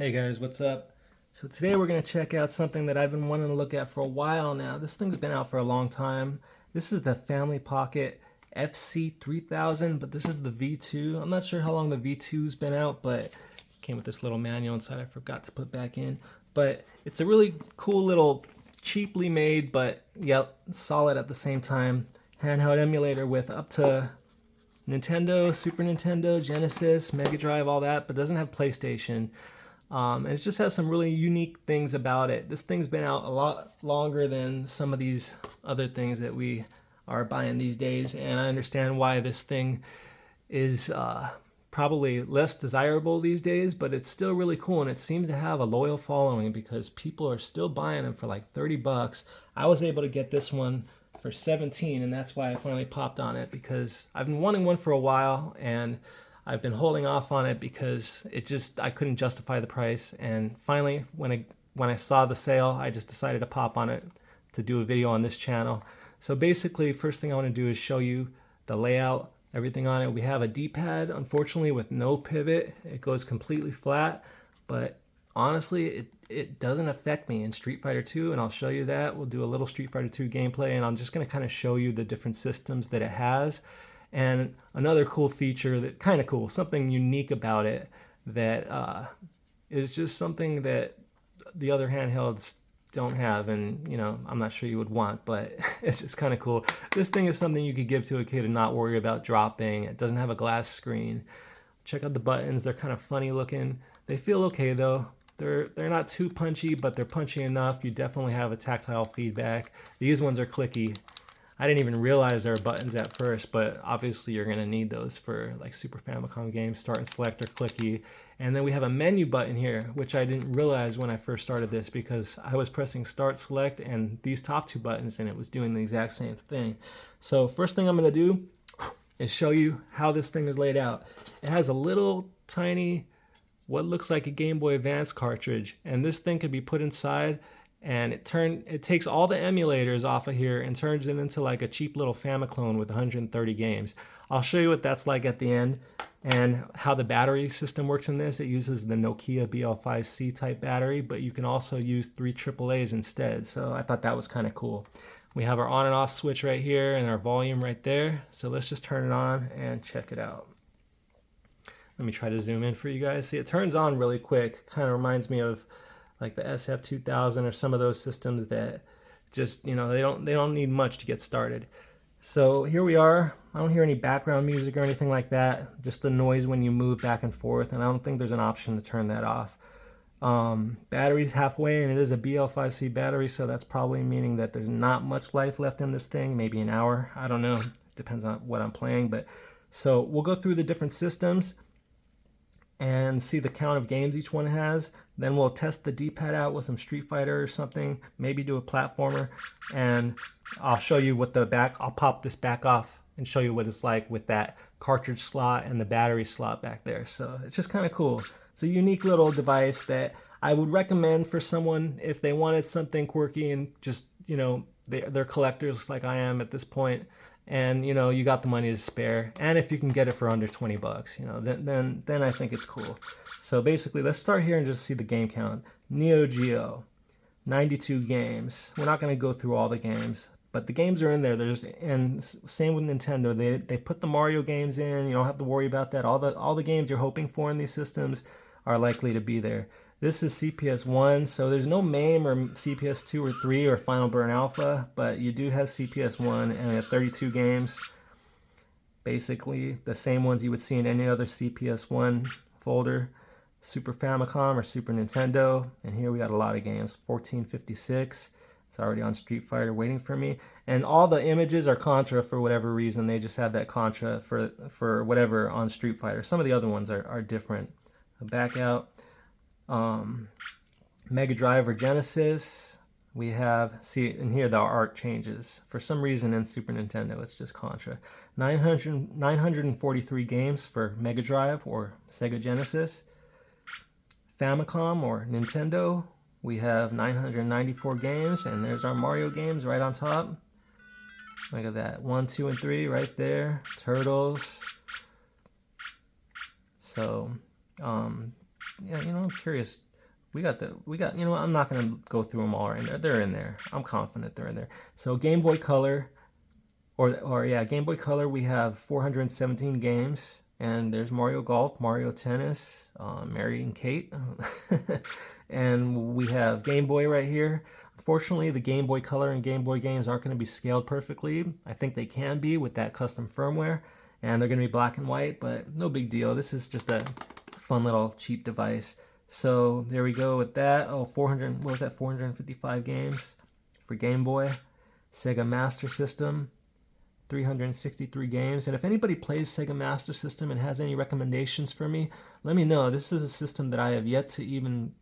Hey guys, what's up? So today we're going to check out something that I've been wanting to look at for a while now. This thing's been out for a long time. This is the Family Pocket FC3000, but this is the V2. I'm not sure how long the V2's been out, but it came with this little manual inside I forgot to put back in. But it's a really cool little cheaply made, but yep, solid at the same time, handheld emulator with up to Nintendo, Super Nintendo, Genesis, Mega Drive, all that, but doesn't have PlayStation. And it just has some really unique things about it. This thing's been out a lot longer than some of these other things that we are buying these days, and I understand why this thing is probably less desirable these days, but it's still really cool, and it seems to have a loyal following because people are still buying them for like 30 bucks. I was able to get this one for 17, and that's why I finally popped on it, because I've been wanting one for a while, and I've been holding off on it because I couldn't justify the price. And finally, when I saw the sale, I just decided to pop on it to do a video on this channel. So basically, first thing I want to do is show you the layout, everything on it. We have a D-pad, unfortunately, with no pivot. It goes completely flat, but honestly, it doesn't affect me in Street Fighter 2, and I'll show you that. We'll do a little Street Fighter 2 gameplay, and I'm just going to kind of show you the different systems that it has. And another cool feature that kind of cool, something unique about it that is just something that the other handhelds don't have, and I'm not sure you would want, but it's just kind of cool. This thing is something you could give to a kid and not worry about dropping. It doesn't have a glass screen. Check out the buttons. They're kind of funny looking. They feel okay though. They're not too punchy, but they're punchy enough. You definitely have a tactile feedback. These ones are clicky. I didn't even realize there were buttons at first, but obviously you're gonna need those for like Super Famicom games. Start and select are clicky. And then we have a menu button here, which I didn't realize when I first started this because I was pressing start, select, and these top two buttons, and it was doing the exact same thing. So first thing I'm gonna do is show you how this thing is laid out. It has a little tiny, what looks like a Game Boy Advance cartridge, and this thing could be put inside, and it takes all the emulators off of here and turns it into like a cheap little Famiclone with 130 games. I'll show you what that's like at the end and how the battery system works in this. It uses the Nokia BL5C type battery, but you can also use 3 AAAs instead. So I thought that was kind of cool. We have our on and off switch right here and our volume right there. So let's just turn it on and check it out. Let me try to zoom in for you guys. See, it turns on really quick. Kind of reminds me of like the SF2000 or some of those systems that just, they don't need much to get started. So here we are. I don't hear any background music or anything like that, just the noise when you move back and forth, and I don't think there's an option to turn that off. Battery's halfway, and it is a BL5C battery, so that's probably meaning that there's not much life left in this thing, maybe an hour, I don't know, depends on what I'm playing. But so we'll go through the different systems and see the count of games each one has. Then we'll test the D-pad out with some Street Fighter or something, maybe do a platformer, and I'll show you what I'll pop this back off and show you what it's like with that cartridge slot and the battery slot back there. So it's just kind of cool. It's a unique little device that I would recommend for someone if they wanted something quirky and just, they're collectors like I am at this point, and you got the money to spare, and if you can get it for under 20 bucks, then I think it's cool. So basically, let's start here and just see the game count. NeoGeo, 92 games. We're not going to go through all the games, but the games are in there. And same with Nintendo. They put the Mario games in. You don't have to worry about that. All the games you're hoping for in these systems are likely to be there. This is CPS 1, so there's no MAME or CPS 2 or 3 or Final Burn Alpha, but you do have CPS 1, and we have 32 games. Basically, the same ones you would see in any other CPS 1 folder. Super Famicom or Super Nintendo, and here we got a lot of games. 1456, it's already on Street Fighter waiting for me. And all the images are Contra for whatever reason. They just have that Contra for whatever on Street Fighter. Some of the other ones are different. Back out. Mega Drive or Genesis, we have, see, and here the art changes. For some reason in Super Nintendo, it's just Contra. 943 games for Mega Drive or Sega Genesis. Famicom or Nintendo, we have 994 games, and there's our Mario games right on top. Look at that, 1, 2, and 3 right there. Turtles. So, yeah, I'm curious. We got, you know what, I'm not going to go through them all right now. They're in there. I'm confident they're in there. So Game Boy Color, or yeah, Game Boy Color, we have 417 games. And there's Mario Golf, Mario Tennis, Mary and Kate. And we have Game Boy right here. Unfortunately, the Game Boy Color and Game Boy games aren't going to be scaled perfectly. I think they can be with that custom firmware. And they're going to be black and white, but no big deal. This is just a fun little cheap device. So there we go with that. Oh, 400, what was that, 455 games for Game Boy. Sega Master System, 363 games. And if anybody plays Sega Master System and has any recommendations for me, let me know. This is a system that I have yet to even,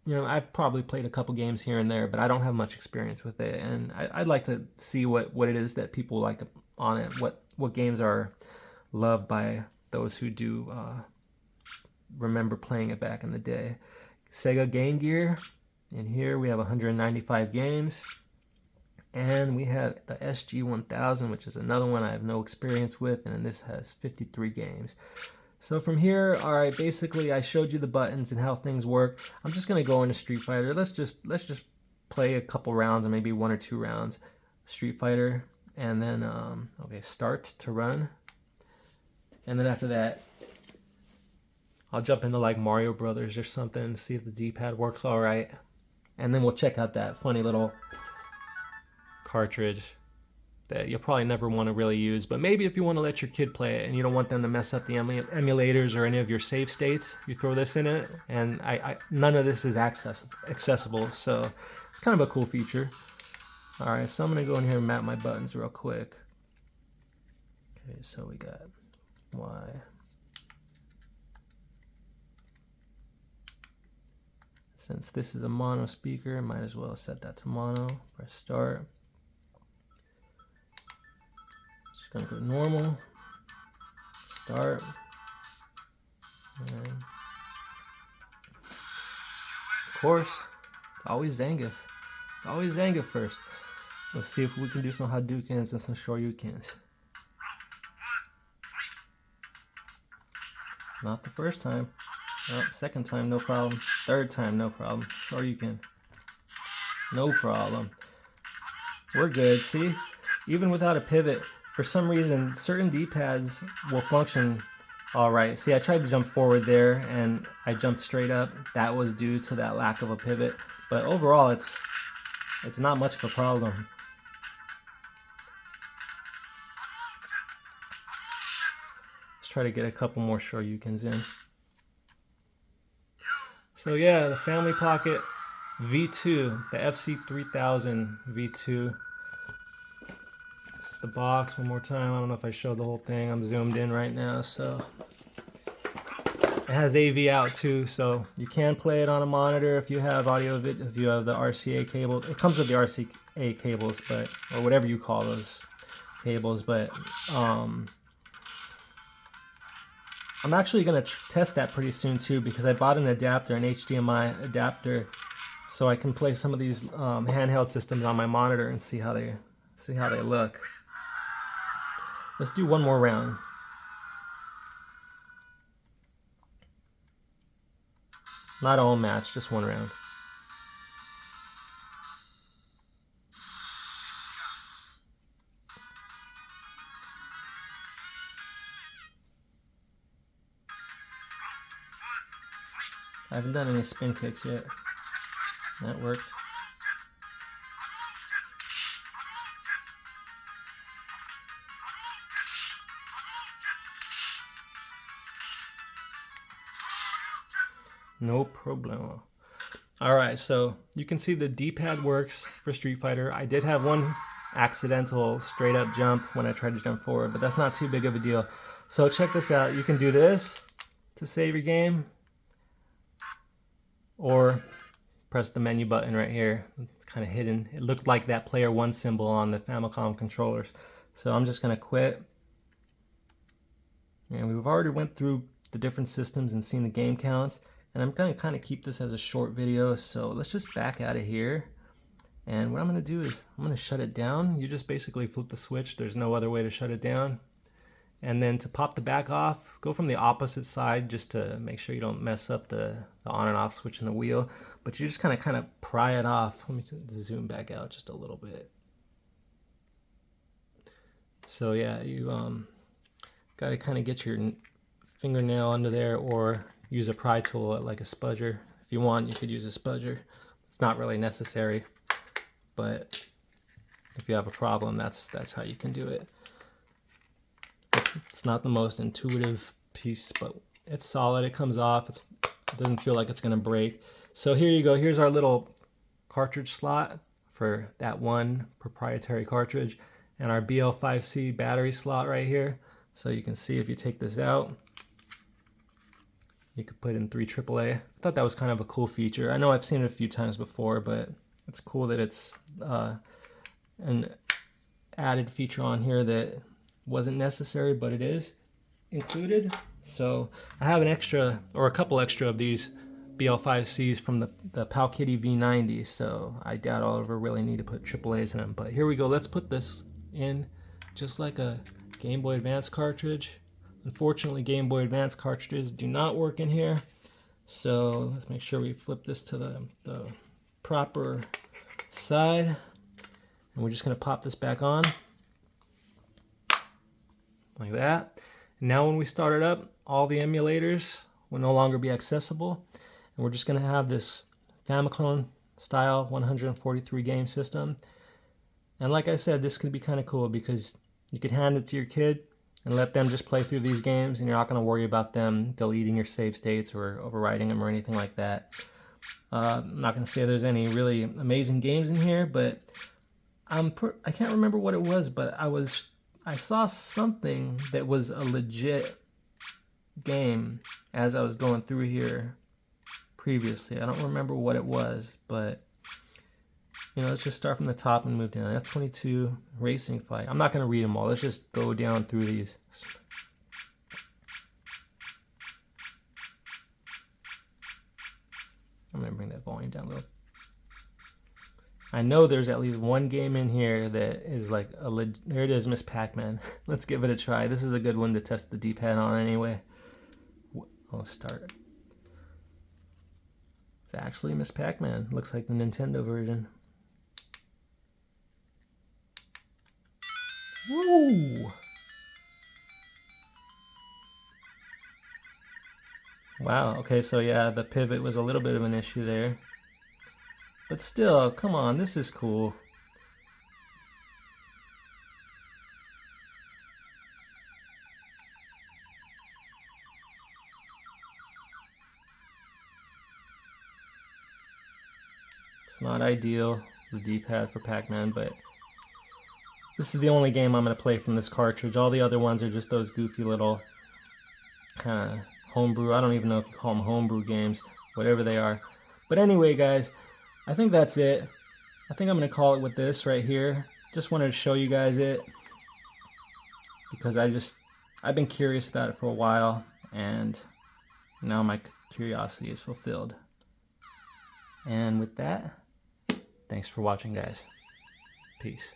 you know, I've probably played a couple games here and there, but I don't have much experience with it. And I'd like to see what it is that people like on it, what games are loved by those who do remember playing it back in the day. Sega Game Gear, and here we have 195 games. And we have the SG-1000, which is another one I have no experience with, and this has 53 games. So from here, all right, basically I showed you the buttons and how things work. I'm just gonna go into Street Fighter. Let's just play a couple rounds, or maybe 1 or 2 rounds, Street Fighter, and then okay, start to run. And then after that, I'll jump into like Mario Brothers or something, see if the D-pad works all right. And then we'll check out that funny little cartridge that you'll probably never want to really use, but maybe if you want to let your kid play it and you don't want them to mess up the emulators or any of your save states, you throw this in it, and none of this is accessible, so it's kind of a cool feature. All right, so I'm going to go in here and map my buttons real quick. Okay, so we got Y. Since this is a mono speaker, might as well set that to mono. Press start. Just gonna go normal. Start. And of course, it's always Zangief. It's always Zangief first. Let's see if we can do some Hadoukens and some Shoryukens. Not the first time. Oh, second time, no problem. Third time, no problem. Shoryuken. No problem. We're good, see? Even without a pivot, for some reason, certain D-pads will function alright. See, I tried to jump forward there, and I jumped straight up. That was due to that lack of a pivot. But overall, it's not much of a problem. Let's try to get a couple more Shoryukens in. So yeah, the Family Pocket V2, the FC3000 V2. It's the box one more time. I don't know if I showed the whole thing. I'm zoomed in right now, so it has AV out too, so you can play it on a monitor if you have if you have the RCA cable. It comes with the RCA cables, but or whatever you call those cables, but I'm actually going to test that pretty soon too, because I bought an adapter, an HDMI adapter, so I can play some of these handheld systems on my monitor and see how they look. Let's do one more round. Not a whole match, just one round. I haven't done any spin kicks yet. That worked. No problemo. Alright, so you can see the D-pad works for Street Fighter. I did have one accidental straight up jump when I tried to jump forward, but that's not too big of a deal. So check this out. You can do this to save your game, or press the menu button right here. It's kind of hidden. It looked like that player 1 symbol on the Famicom controllers. So I'm just going to quit. And we've already went through the different systems and seen the game counts. And I'm going to kind of keep this as a short video. So let's just back out of here. And what I'm going to do is I'm going to shut it down. You just basically flip the switch. There's no other way to shut it down. And then to pop the back off, go from the opposite side just to make sure you don't mess up the on and off switch in the wheel. But you just kind of pry it off. Let me zoom back out just a little bit. So yeah, you got to kind of get your fingernail under there, or use a pry tool like a spudger. If you want, you could use a spudger. It's not really necessary, but if you have a problem, that's how you can do it. It's not the most intuitive piece, but it's solid. It comes off. It doesn't feel like it's going to break. So here you go. Here's our little cartridge slot for that one proprietary cartridge, and our BL5C battery slot right here. So you can see if you take this out, you could put in 3 AAA. I thought that was kind of a cool feature. I know I've seen it a few times before, but it's cool that it's an added feature on here that wasn't necessary, but it is included. So I have an extra, or a couple extra of these BL5Cs from the PowKiddy V90, so I doubt I'll ever really need to put AAAs in them. But here we go. Let's put this in just like a Game Boy Advance cartridge. Unfortunately, Game Boy Advance cartridges do not work in here. So let's make sure we flip this to the proper side. And we're just going to pop this back on. Like that. And now when we start it up, all the emulators will no longer be accessible. And we're just going to have this Famiclone style 143 game system. And like I said, this could be kind of cool because you could hand it to your kid and let them just play through these games, and you're not going to worry about them deleting your save states or overwriting them or anything like that. I'm not going to say there's any really amazing games in here, but I can't remember what it was, but I saw something that was a legit game as I was going through here previously. I don't remember what it was, but you know, let's just start from the top and move down. F-22 Racing Fight. I'm not going to read them all. Let's just go down through these. I'm going to bring that volume down a little. I know there's at least one game in here that is like there it is, Miss Pac-Man. Let's give it a try. This is a good one to test the D-pad on anyway. I'll start. It's actually Miss Pac-Man. Looks like the Nintendo version. Woo! Wow, okay, so yeah, the pivot was a little bit of an issue there. But still, come on, this is cool. It's not ideal, the D-pad for Pac-Man, but this is the only game I'm going to play from this cartridge. All the other ones are just those goofy little kind of homebrew. I don't even know if you call them homebrew games, whatever they are. But anyway, guys, I think that's it. I think I'm going to call it with this right here. Just wanted to show you guys it because I've been curious about it for a while, and now my curiosity is fulfilled. And with that, thanks for watching, guys. Peace.